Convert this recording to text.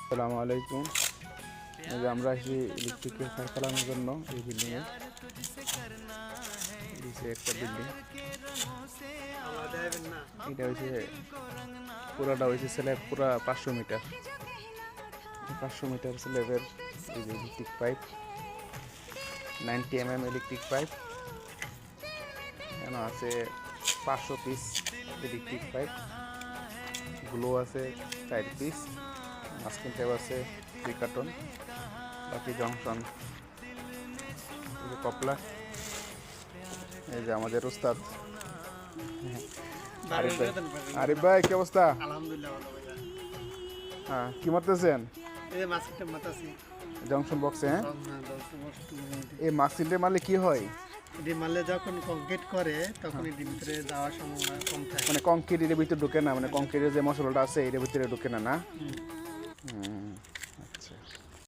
আসসালামু আলাইকুম। এই যে আমরা আসি ইলেকট্রিকের কাজ চালানোর জন্য এই বিল্ডিংয়ে। একটা বিল্ডিং, এটা হচ্ছে পুরাটা হয়েছে স্ল্যাব, পুরা 500 মিটার, 500 মিটার স্ল্যাবের। এই যে electric pipe, 90 mm electric pipe. এখানে আছে 500 পিস ইলেকট্রিক পাইপ। গ্লো আছে 4 পিস, মাস্কিং টেপ আছে 2 কার্টন, বাকি জংশন। এই যে কপলার, এই যে আমাদের উস্তাদ আরিফ ভাই। আরিফ ভাই, কি অবস্থা? আলহামদুলিল্লাহ ভালো ভাইয়া। হ্যাঁ, কি মারতেছেন? এই যে মাছটা মাতাছি জংশন বক্সে। হ্যাঁ, না এই মাস্কিংটা মারলে কি হয়? এটি মারলে যখন কংক্রিট করে তখন এটি ভিতরে যাওয়ার সম্ভাবনা কম থাকে। মানে কংক্রিট এর ভিতরে ঢুকে না, মানে কংক্রিটের যে মশলাটা আছে এর ভিতরে ঢুকে না, না?